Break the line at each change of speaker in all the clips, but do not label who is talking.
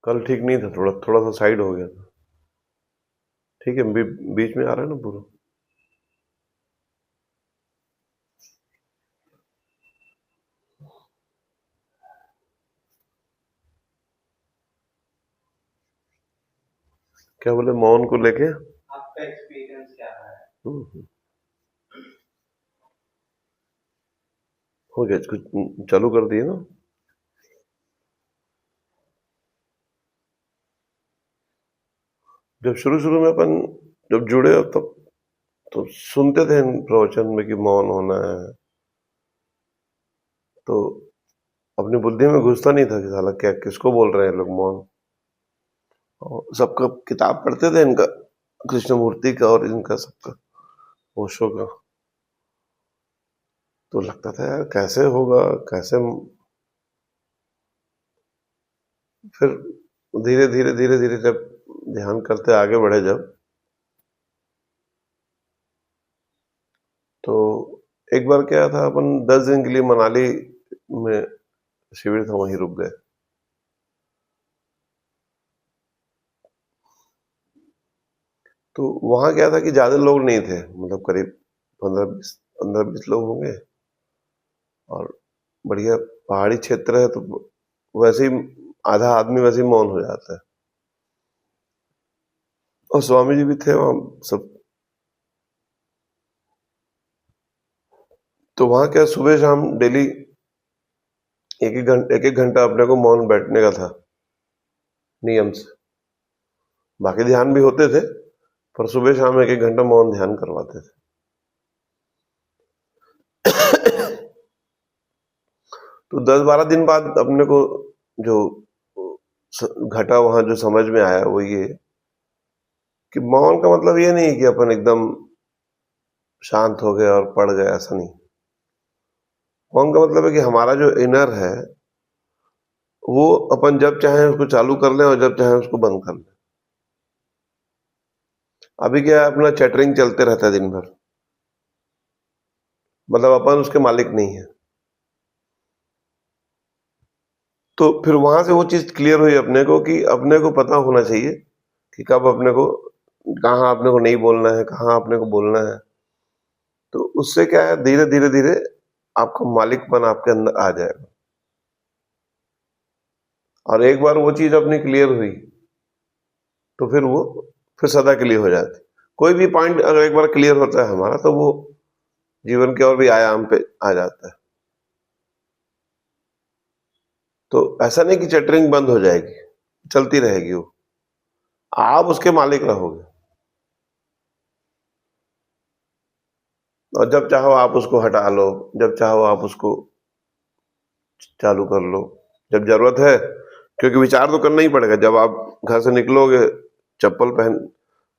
कल ठीक नहीं था, थोड़ा थोड़ा सा साइड हो गया था। ठीक है, बीच में आ रहा है ना पूरा। क्या बोले मौन को लेके?
आपका एक्सपीरियंस क्या रहा है?
हम्म, हो गया, कुछ चालू कर दिए ना। जब शुरू शुरू में अपन जब जुड़े हो तब तो सुनते थे इन प्रवचन में कि मौन होना है, तो अपनी बुद्धि में घुसता नहीं था कि साला क्या किसको बोल रहे हैं लोग मौन। और सबका किताब पढ़ते थे इनका, कृष्णमूर्ति का और इनका सबका, ओशो का। तो लगता था यार कैसे होगा, कैसे। फिर धीरे धीरे धीरे धीरे जब ध्यान करते आगे बढ़े जब, तो एक बार क्या था, अपन 10 दिन के लिए मनाली में शिविर था, वहीं रुक गए। तो वहां क्या था कि ज्यादा लोग नहीं थे, मतलब करीब 15-20 लोग होंगे। और बढ़िया पहाड़ी क्षेत्र है, तो वैसे ही आधा आदमी वैसे ही मौन हो जाता है। और स्वामी जी भी थे वहां सब। तो वहां क्या सुबह शाम डेली एक एक घंटा अपने को मौन बैठने का था, नियम से। बाकी ध्यान भी होते थे, पर सुबह शाम एक एक घंटा मौन ध्यान करवाते थे। तो 10-12 दिन बाद अपने को जो घटा वहां जो समझ में आया वो ये कि मौन का मतलब ये नहीं कि अपन एकदम शांत हो गए और पढ़ गए, ऐसा नहीं। मौन का मतलब है कि हमारा जो इनर है वो अपन जब चाहे उसको चालू कर लें और जब चाहे उसको बंद कर लें। अभी क्या है, अपना चैटरिंग चलते रहता है दिन भर, मतलब अपन उसके मालिक नहीं है। तो फिर वहां से वो चीज क्लियर हुई अपने को कि अपने को पता होना चाहिए कि कब अपने को, कहाँ अपने को नहीं बोलना है, कहाँ अपने को बोलना है। तो उससे क्या है, धीरे धीरे धीरे आपका मालिकपन आपके अंदर आ जाएगा। और एक बार वो चीज अपनी क्लियर हुई तो फिर वो फिर सदा के लिए हो जाती। कोई भी पॉइंट अगर एक बार क्लियर होता है हमारा, तो वो जीवन के और भी आयाम पे आ जाता है। तो ऐसा नहीं कि चैटरिंग बंद हो जाएगी, चलती रहेगी वो, आप उसके मालिक रहोगे। और जब चाहो आप उसको हटा लो, जब चाहो आप उसको चालू कर लो, जब जरूरत है। क्योंकि विचार तो करना ही पड़ेगा, जब आप घर से निकलोगे, चप्पल पहन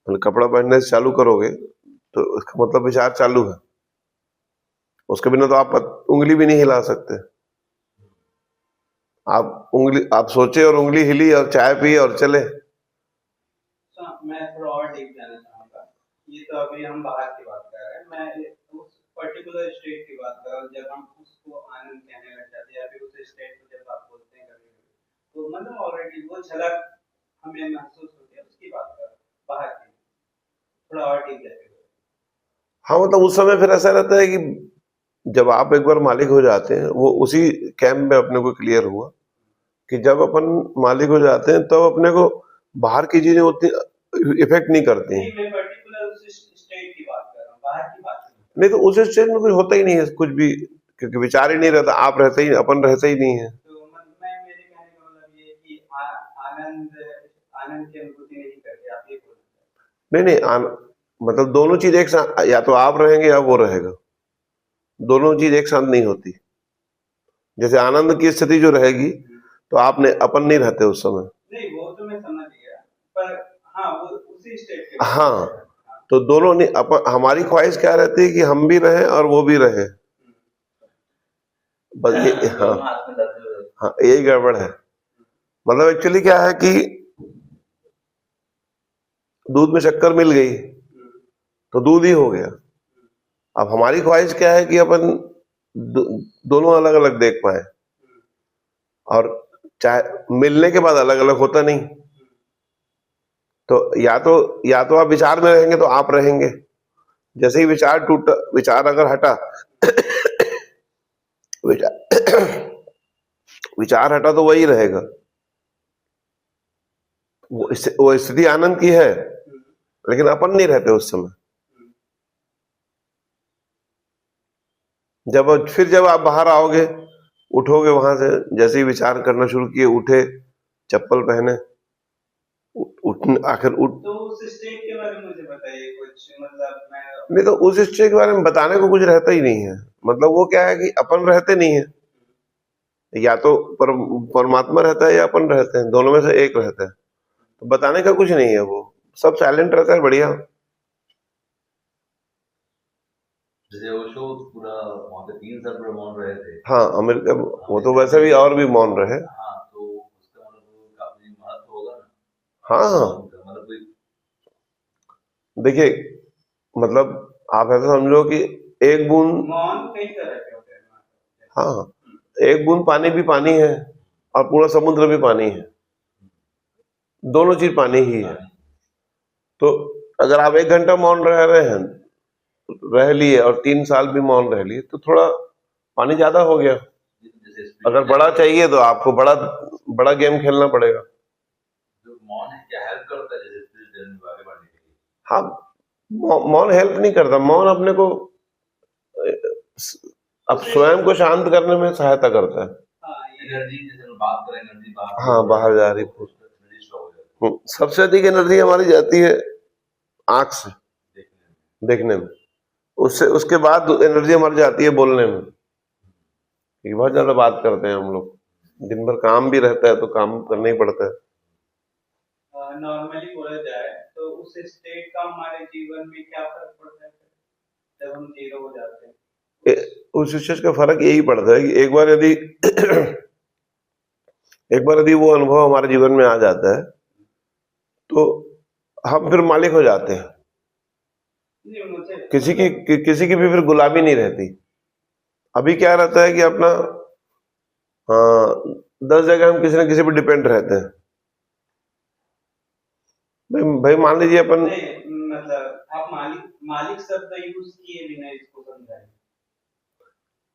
मतलब कपड़ा पहनने से चालू करोगे, तो उसका मतलब विचार चालू है। उसके बिना तो आप उंगली भी नहीं हिला सकते। आप सोचे और उंगली हिली और चाय पी और चले।
मैं थोड़ा और डीप जाना चाहूंगा। ये तो अभी हम बाहर की बात कर रहे हैं, मैं उस पर्टिकुलर स्टेट की बात कर रहा हूँ जब हम उसको आनंद कहने लग जाते हैं, या फिर उस स्टेट को जब आप बोलते हैं कभी कभी, तो मतलब ऑलरेडी वो झलक हमें महसूस होती है, उसकी बात कर रहा हूँ बाहर की। थोड़ा और डीप जाके।
हाँ, मतलब उस समय फिर ऐसा रहता है कि जब आप एक बार मालिक हो जाते हैं, वो उसी कैंप में अपने को क्लियर हुआ कि जब अपन मालिक हो जाते हैं तब तो अपने को बाहर की चीजें उतनी इफेक्ट नहीं करती हैं।
मैं पर्टिकुलर उस स्टेट की बात कर रहा हूँ, बाहर की बात
नहीं तो उस स्टेज में कुछ होता ही नहीं है कुछ भी, क्योंकि विचार ही नहीं रहता, आप रहते ही, अपन रहते ही नहीं है।
तो मैं मेरे कहने का मतलब ये है कि आनंद आनंद की अनुभूति नहीं करते, आप ये बोलते
नहीं नहीं मतलब दोनों चीज एक साथ, या तो आप रहेंगे या वो रहेगा, दोनों चीज एक साथ नहीं होती। जैसे आनंद की स्थिति जो रहेगी, तो आपने अपन नहीं रहते उस समय।
नहीं, वो तो मैं समझ गया, पर हाँ वो उसी स्टेट के
हाँ, तो दोनों नहीं, अपन हमारी ख्वाहिश क्या रहती है कि हम भी रहें और वो भी रहे, बस ये। हाँ हाँ, यही गड़बड़ है। मतलब एक्चुअली क्या है कि दूध में शक्कर मिल गई तो दूध ही हो गया। अब हमारी ख्वाहिश क्या है कि अपन दोनों अलग अलग देख पाए। और चाहे मिलने के बाद अलग अलग होता नहीं। तो या तो आप विचार में रहेंगे तो आप रहेंगे, जैसे ही विचार टूटा, विचार अगर हटा विचार विचार हटा तो वही रहेगा। वो स्थिति आनंद की है, लेकिन अपन नहीं रहते उस समय। जब आप बाहर आओगे, उठोगे वहां से, जैसे ही विचार करना शुरू किए, उठे, चप्पल पहने, आखिर उठ।
तो उस स्टेट के बारे में मुझे बताइए कुछ, मतलब मैं
नहीं, तो उस स्टेट के बारे में बताने को कुछ रहता ही नहीं है। मतलब वो क्या है कि अपन रहते नहीं है, या तो परमात्मा रहता है या अपन रहते हैं, दोनों में से एक रहता है। तो बताने का कुछ नहीं है, वो सब साइलेंट रहता है, बढ़िया।
जैसे वो शो पूरा वहाँ पे 3 साल पूरा मौन रहे थे।
हाँ, अमेरिका वो तो वैसे भी और भी मौन रहे।
हाँ, तो उसका मतलब काफी महत्व होगा ना।
हाँ,
मतलब कोई
देखिए, मतलब आप ऐसा समझो कि एक बूंद,
मौन कई तरह के होते हैं।
हाँ, एक बूंद पानी भी पानी है, और पूरा समुद्र भी पानी है, दोनों चीज पानी ही है। तो अगर आप 1 घंटा मौन रह लिए और 3 साल भी मौन रह लिए, तो थोड़ा पानी ज्यादा हो गया।
जैसे
अगर बड़ा चाहिए तो आपको बड़ा बड़ा गेम खेलना पड़ेगा।
जो मौन है क्या हेल्प करता है जैसे स्पिरिट जर्नी में आगे बढ़ने के लिए?
हाँ, मौन हेल्प नहीं करता। मौन अपने को अब स्वयं को शांत करने में सहायता करता है।
हाँ, ये
एनर्जी जैसे हम बात करें एनर्जी बाहर
हाँ, बाहर जा रही।
एनर्जी स्टॉक हो जाती
सबसे अधिक एनर्जी हमारी जाती है आंख से,
है देखने में।
देखने में। उसके बाद एनर्जी हमारी जाती है बोलने में, क्योंकि बहुत ज्यादा बात करते हैं हम लोग। दिन भर काम भी रहता है, तो काम करना ही पड़ता है।
नॉर्मली बोला जाए तो उस स्टेट का हमारे जीवन में क्या फर्क पड़ता है जब हम जीरो हो जाते हैं?
उस चीज का फर्क यही पड़ता है कि एक बार यदि वो अनुभव हमारे जीवन में आ जाता है, तो हम फिर मालिक हो जाते हैं।
नहीं, मुझे
किसी की भी फिर गुलामी नहीं रहती। अभी क्या रहता है कि अपना 10 जगह हम किसी न किसी पर डिपेंड रहते हैं। भाई मान लीजिए अपन,
नहीं, मतलब आप मालिक शब्द यूज किए बिना इसको समझाएं।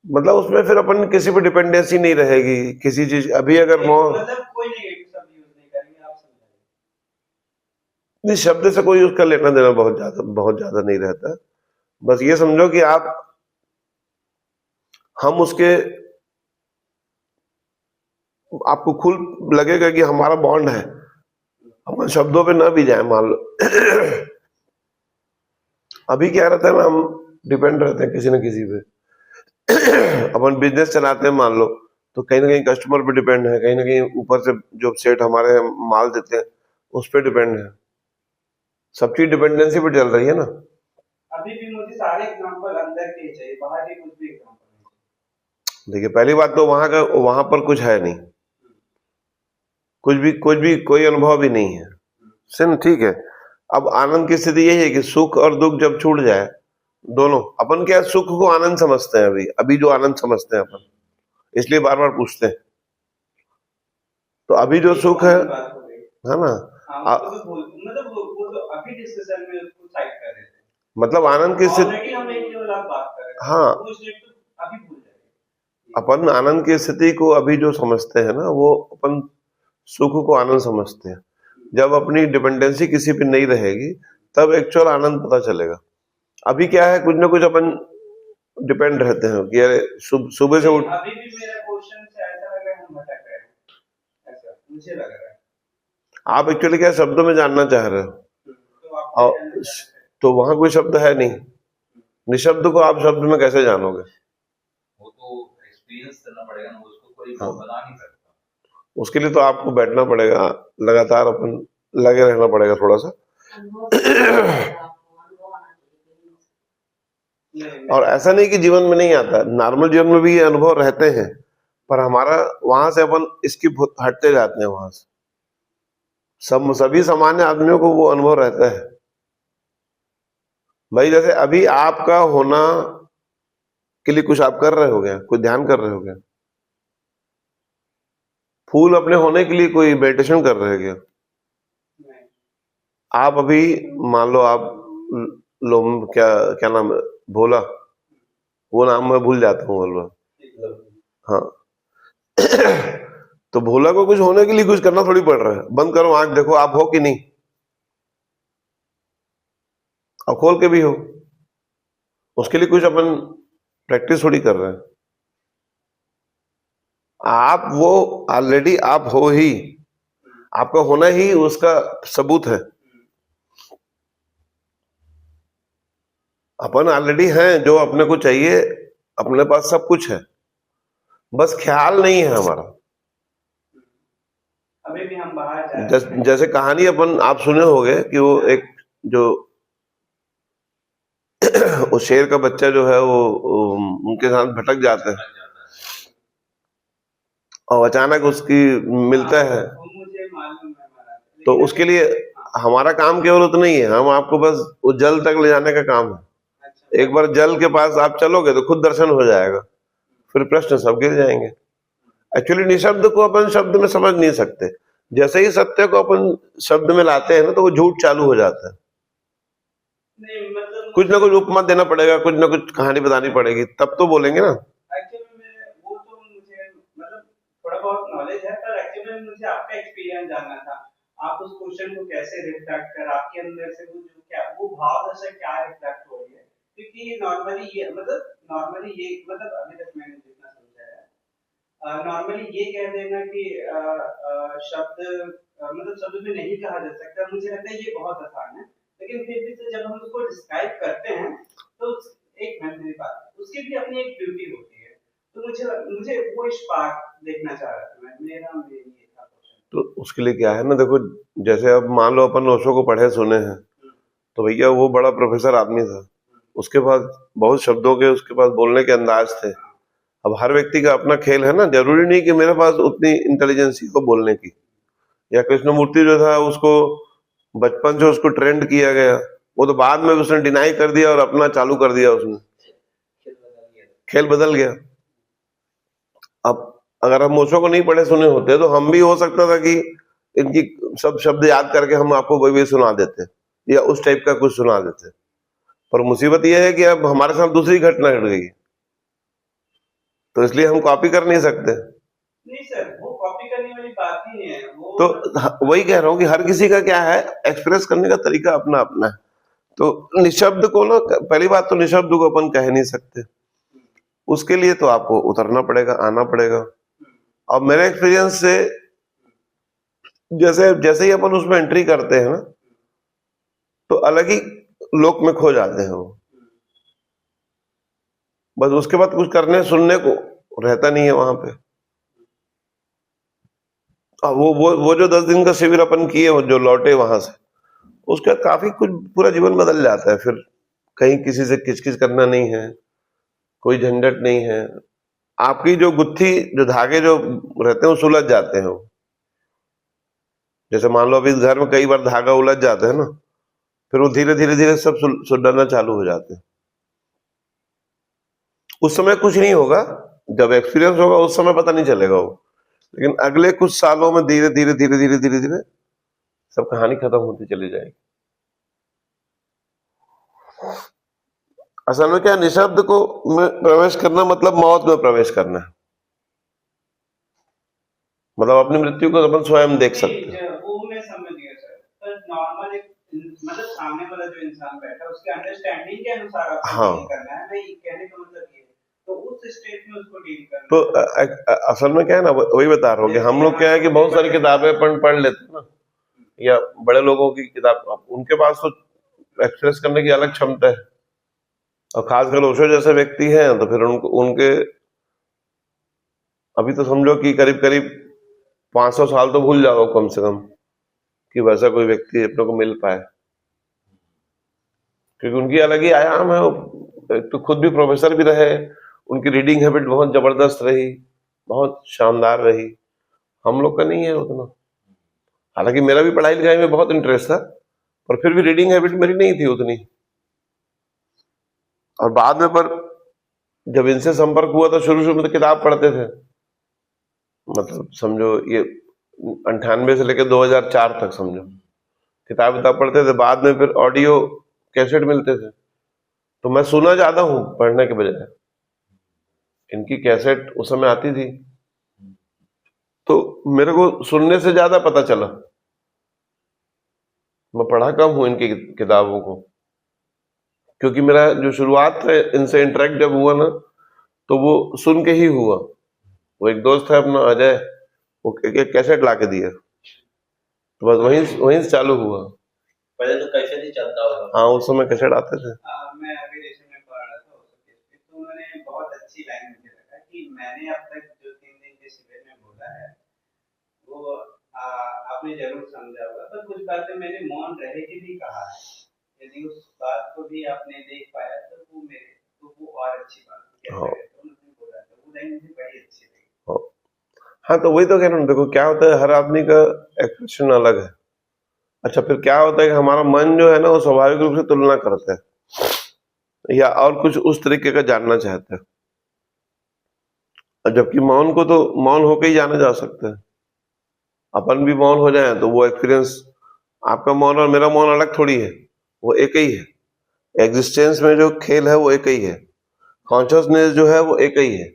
मतलब उसमें फिर अपन किसी पे डिपेंडेंसी नहीं रहेगी किसी चीज। अभी अगर
मतलब कोई नेगेटिव शब्द यूज नहीं करेंगे, आप समझाइए।
नहीं, शब्द से कोई उसका लेना देना बहुत ज्यादा नहीं रहता। बस ये समझो कि हम उसके, आपको खुद लगेगा कि हमारा बॉन्ड है, हम शब्दों पे ना भी जाए, मान लो। अभी क्या रहता है ना, हम डिपेंड रहते हैं किसी न किसी पे। अपन बिजनेस चलाते हैं मान लो, तो कहीं ना कहीं कस्टमर पे डिपेंड है, कहीं ना कहीं ऊपर से जो सेठ हमारे माल देते हैं उस पे डिपेंड है। सब चीज डिपेंडेंसी पे चल रही है ना।
अभी भी मुझे सारे एग्जांपल अंदर के ही चाहिए, बाहर के कुछ भी एग्जांपल नहीं।
देखिए, पहली बात तो वहां पर कुछ है नहीं, कोई अनुभव भी नहीं है। सिर्फ ठीक है। अब आनंद की स्थिति यही है कि सुख और दुख जब छूट जाए, दोनों, अपन क्या सुख को आनंद समझते हैं, अभी जो आनंद समझते हैं अपन, इसलिए बार बार पूछते हैं। तो अभी जो सुख है ना,
मतलब वो तो अभी डिस्कशन में उसको साइड कर रहे थे।
मतलब आनंद की स्थिति,
ऑलरेडी हम एक लेवल आप बात कर रहे हैं।
हाँ,
वो स्टेट तो अभी भूल जाएंगे।
अपन आनंद की स्थिति को अभी जो समझते हैं ना, वो अपन सुख को आनंद समझते हैं। जब अपनी डिपेंडेंसी किसी पे नहीं रहेगी, तब एक्चुअल आनंद पता चलेगा। अभी क्या है, कुछ ना कुछ अपन डिपेंड रहते हैं कि अरे सुबह से उठ।
अभी भी मेरा क्वेश्चन से ऐसा लग रहा है हम भटक रहे हैं, ऐसा मुझे लग रहा है।
आप एक्चुअली क्या शब्दों में जानना चाह रहे हो,
तो आप
और तो वहां कोई शब्द है नहीं। निशब्द को आप शब्द में कैसे जानोगे?
वो तो एक्सपीरियंस करना पड़ेगा ना, उसको कोई
हाँ,
बता नहीं सकता। उसके
लिए तो आपको बैठना पड़ेगा, लगातार अपन लगे रहना पड़ेगा थोड़ा सा। और ऐसा नहीं कि जीवन में नहीं आता, नॉर्मल जीवन में भी ये अनुभव रहते हैं, पर हमारा वहां से अपन इसकी हटते जाते हैं। वहां से सभी सामान्य आदमियों को वो अनुभव रहता है। भाई जैसे अभी आपका होना के लिए कुछ आप कर रहे हो गया, कुछ ध्यान कर रहे हो गया, फूल अपने होने के लिए कोई मेडिटेशन कर रहे हैं क्या?
नहीं।
आप अभी मान लो आप लो, क्या क्या नाम है, भोला, वो नाम मैं भूल जाता हूँ बोल रहा। हाँ तो भोला को कुछ होने के लिए कुछ करना थोड़ी पड़ रहा है। बंद करो आंख, देखो आप हो कि नहीं, अब खोल के भी हो, उसके लिए कुछ अपन प्रैक्टिस थोड़ी कर रहे हैं। आप वो ऑलरेडी आप हो ही, आपका होना ही उसका सबूत है। अपन ऑलरेडी हैं, जो अपने को चाहिए अपने पास सब कुछ है, बस ख्याल नहीं है हमारा।
अभी भी हम बाहर जा रहे हैं।
जैसे कहानी अपन आप सुने होंगे कि वो एक जो वो शेर का बच्चा जो है वो उनके साथ भटक जाता है और अचानक उसकी मिलता है।
वो मुझे मालूम है महाराज,
तो
लेकिन
उसके लिए हमारा काम केवल उतना ही है, हम आपको बस वो जल तक ले जाने का काम है।
अच्छा,
एक बार जल के पास आप चलोगे तो खुद दर्शन हो जाएगा, फिर प्रश्न सब गिर जाएंगे। एक्चुअली निशब्द को अपन शब्द में समझ नहीं सकते। जैसे ही सत्य को अपन शब्द में लाते हैं ना, तो वो झूठ चालू हो जाता है।
नहीं मतलब
कुछ ना कुछ उपमा देना पड़ेगा, कुछ ना कुछ कहानी बतानी पड़ेगी, तब तो बोलेंगे ना।
एक्चुअली में वो तो मुझे मतलब थोड़ा बहुत नॉलेज है, पर एक्चुअली में मुझे आपका एक्सपीरियंस जानना था। आप उस क्वेश्चन को कैसे रिफ्लेक्ट कर, आपके अंदर से वो जो क्या वो भाव दशा क्या रिफ्लेक्ट हो रही है? क्योंकि नॉर्मली ये मतलब अभी तक मैंने जितना समझा है, नॉर्मली ये कह देना कि शब्द मतलब शब्द में नहीं कहा जा सकता, मुझे लगता है ये बहुत आसान है। लेकिन फिर भी तो जब हम उसको डिस्क्राइब करते हैं तो एक मिनट मेरी बात, उसकी भी अपनी एक ब्यूटी होती है। तो मुझे वो स्पार्क देखना चाह रहा था मैं, मेरा ये था क्वेश्चन।
तो उसके लिए क्या है ना, देखो जैसे अब मान लो अपन ओशो को पढ़े सुने हैं, तो भैया वो बड़ा प्रोफेसर आदमी था, उसके पास बहुत शब्दों के उसके पास बोलने के अंदाज थे। अब हर व्यक्ति का अपना खेल है ना, जरूरी नहीं कि मेरे पास उतनी इंटेलिजेंसी हो बोलने की। या कृष्णमूर्ति जो था उसको बचपन से उसको ट्रेंड किया गया, वो तो बाद में उसने डिनाई कर दिया और अपना चालू कर दिया, उसने खेल बदल गया। अब अगर हम ओशो को नहीं पढ़े सुने होते तो हम भी हो सकता था कि इनकी सब शब्द याद करके हम आपको कोई भी सुना देते या उस टाइप का कुछ सुना देते। पर मुसीबत यह है कि अब हमारे साथ दूसरी घटना घट गई, तो इसलिए हम कॉपी कर नहीं सकते।
नहीं सर, वो कॉपी करने वाली बात ही नहीं है वो।
तो वही कह रहा हूँ कि हर किसी का क्या है, एक्सप्रेस करने का तरीका अपना अपना है। तो निशब्द को ना, पहली बात तो निशब्द को अपन कह नहीं सकते, उसके लिए तो आपको उतरना पड़ेगा, आना पड़ेगा। और मेरे एक्सपीरियंस से जैसे जैसे ही अपन उसमें एंट्री करते हैं ना, तो अलग ही लोक में खो जाते हैं वो। बस उसके बाद कुछ करने सुनने को रहता नहीं है वहां पे। वो जो 10 दिन का शिविर अपन किए, जो लौटे वहां से, उसके बाद काफी कुछ पूरा जीवन बदल जाता है। फिर कहीं किसी से किचकिच करना नहीं है, कोई झंझट नहीं है। आपकी जो गुत्थी, जो धागे जो रहते हैं वो सुलझ जाते हैं वो। जैसे मान लो अभी घर में कई बार धागा उलझ जाता है ना, फिर वो धीरे धीरे धीरे सब सुलझना चालू हो जाते हैं। उस समय कुछ नहीं होगा, जब एक्सपीरियंस होगा उस समय पता नहीं चलेगा वो, लेकिन अगले कुछ सालों में धीरे धीरे धीरे धीरे धीरे धीरे सब कहानी खत्म होती चली जाएगी। असल में क्या, निशब्द को में प्रवेश करना मतलब मौत में प्रवेश करना है। मतलब अपनी मृत्यु को अपन स्वयं देख सकते हैं।
वो मैं समझ गया सर, पर नॉर्मल एक मतलब सामने वाला जो इंसान बैठा है उसके अंडरस्टैंडिंग के अनुसार आपको
हाँ।
डील करना है, मैं कहने का मतलब ये है। तो उस स्टेट में उसको डील करना
तो असल में क्या है ना, वही बता रहा हूँ कि हम लोग क्या है कि बहुत सारी किताबें पढ़ लेते हैं ना, या बड़े लोगों की किताब, उनके पास तो एक्सप्रेस करने की अलग क्षमता है। और खासकर ओशो जैसे व्यक्ति हैं तो फिर उनके अभी तो समझो कि करीब करीब 500 साल तो भूल जाओ कम से कम कि वैसा कोई व्यक्ति अपने को मिल पाए, क्योंकि उनकी अलग ही आयाम है। तो खुद भी प्रोफेसर भी रहे, उनकी रीडिंग हैबिट बहुत जबरदस्त रही, बहुत शानदार रही। हम लोग का नहीं है उतना। हालांकि मेरा भी पढ़ाई लिखाई में बहुत इंटरेस्ट था, पर फिर भी रीडिंग हैबिट मेरी नहीं थी उतनी। और बाद में पर जब इनसे संपर्क हुआ तो शुरू शुरू में तो किताब पढ़ते थे, मतलब समझो ये 98 से लेकर 2004 तक समझो किताब पढ़ते थे। बाद में फिर ऑडियो कैसेट मिलते थे, तो मैं सुना ज्यादा हूँ पढ़ने के बजाय। इनकी कैसेट उस समय आती थी, तो मेरे को सुनने से ज्यादा पता चला। मैं पढ़ा कम हूँ इनकी किताबों को, क्योंकि मेरा जो शुरुआत है इनसे इंटरेक्ट जब हुआ ना, तो वो सुन के ही हुआ। वो एक दोस्त है अपना अजय, वो एक कैसेट ला के दिया, तो बस वहीं वहीं से चालू हुआ।
पहले तो कैसे नहीं चलता होगा।
हाँ, उस समय कैसेट आते थे।
मैं अभी रिसेंट में पढ़ रहा था उस केस पे, तो उन्होंने बहुत अच्छी लाइन मुझे लगा कि मैंने अब तक जो 3 दिन के शिविर में बोला है वो आपने जरूर समझा होगा, पर कुछ बातें मैंने मौन रह के भी कहा है। यदि उस बात को भी आपने देख पाया तो वो और अच्छी बात है।
हाँ
उन्होंने बोला था वो लाइन मुझे बड़ी अच्छी लगी।
हाँ हाँ, तो वही तो कह रहा हूँ। देखो क्या होता है, हर आदमी का एक्सप्रेशन अलग है। अच्छा, फिर क्या होता है कि हमारा मन जो है ना, वो स्वाभाविक रूप से तुलना करता है या और कुछ उस तरीके का जानना चाहता है, जबकि मौन को तो मौन होकर ही जाना जा सकता है। अपन भी मौन हो जाए तो वो एक्सपीरियंस, आपका मौन और मेरा मौन अलग थोड़ी है, वो एक ही है। एग्जिस्टेंस में जो खेल है वो एक ही है, कॉन्शियसनेस जो है वो एक ही है।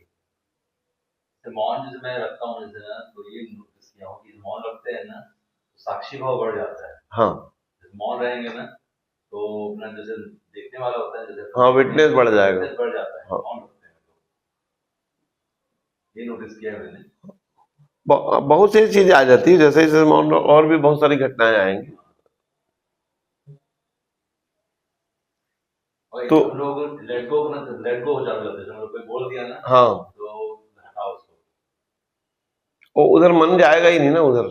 मौन जैसे मैं रखता हूँ जैसे ना, तो ये नोटिस किया हूँ कि मौन रखते हैं ना तो साक्षी भाव बढ़ जाता है।
हाँ,
मौन रहेंगे ना तो अपना जैसे देखने वाला होता है, जैसे
हाँ, विटनेस बढ़ जाएगा।
विटनेस बढ़ जाता है।
हाँ,
मौन रखते हैं तो ये नोटिस किया है मैंने।
बहुत सी चीजें आ जाती है, जैसे जैसे मौन, और भी बहुत सारी घटनाएं आएंगी।
और
तो
हम लोग लेट गो हो जाते हैं, जब कोई बोल दिया ना
हाँ,
तो हटाओ उसको,
वो उधर मन जाएगा ही नहीं ना, उधर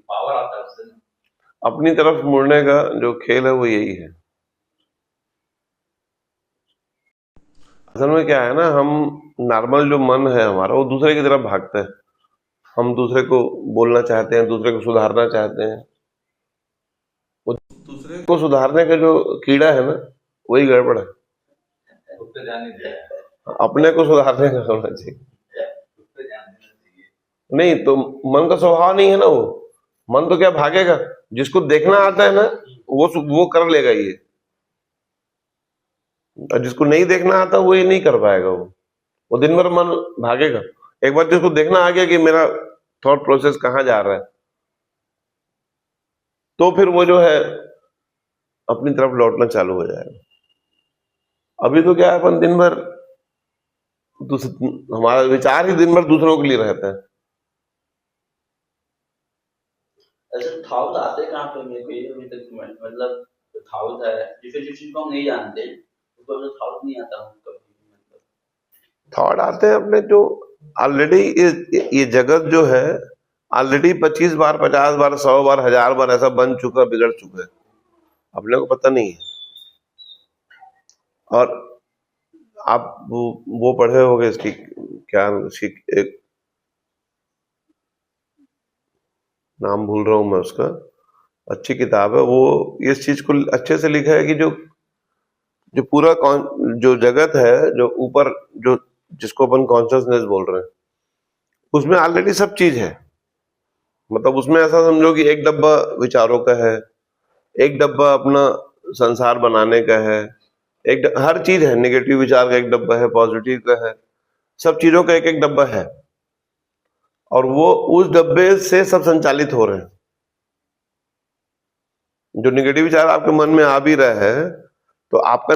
पावर आता है उससे ना।
अपनी तरफ मुड़ने का जो खेल है वो यही है। असल में क्या है ना, हम नॉर्मल जो मन है हमारा, वो दूसरे की तरफ भागता है। हम दूसरे को बोलना चाहते हैं, दूसरे को सुधारना चाहते हैं। वो दूसरे को सुधारने का जो कीड़ा है ना, वही गड़बड़ है।
उस पर ध्यान नहीं दिया,
अपने को सुधारने का होना चाहिए।
उस पर ध्यान देना चाहिए।
नहीं तो मन का स्वभाव नहीं है ना वो। मन तो क्या भागेगा, जिसको देखना आता है ना वो कर लेगा ये, और जिसको नहीं देखना आता वो ये नहीं कर पाएगा। वो दिन भर मन भागेगा। एक बार जिसको देखना आ गया कि मेरा थॉट प्रोसेस कहाँ जा रहा है, तो फिर वो जो है अपनी तरफ लौटना चालू हो जाएगा। अभी तो क्या है, अपन दिन भर हमारा विचार ही दिन भर दूसरों के लिए रहता है।
ऐसे थाउट आते कहाँ पे मेरे को ये अभी तक मतलब थाउट है जिस चीज को हम नहीं जानते उसको तो थाउट नहीं आता हमको कभी। मतलब
थॉट आते हैं अपने जो ऑलरेडी ये जगत जो है ऑलरेडी 25 बार 50 बार 100 बार 1000 बार ऐसा बन चुका, बिगड़ चुका है, अपने को पता नहीं है। और आप वो पढ़े होंगे, इसकी क्या इसकी एक नाम भूल रहा हूं मैं उसका, अच्छी किताब है वो। इस चीज को अच्छे से लिखा है कि जो जो पूरा जो जगत है, जो ऊपर जो जिसको अपन कॉन्शियसनेस बोल रहे हैं, उसमें ऑलरेडी सब चीज है। मतलब उसमें ऐसा समझो कि एक डब्बा विचारों का है, एक डब्बा अपना संसार बनाने का है, हर चीज है। नेगेटिव विचार का एक डब्बा है, पॉजिटिव का है, सब चीजों का एक एक डब्बा है, और वो उस डब्बे से सब संचालित हो रहे हैं। जो नेगेटिव विचार आपके मन में आ भी रहा है, तो आपका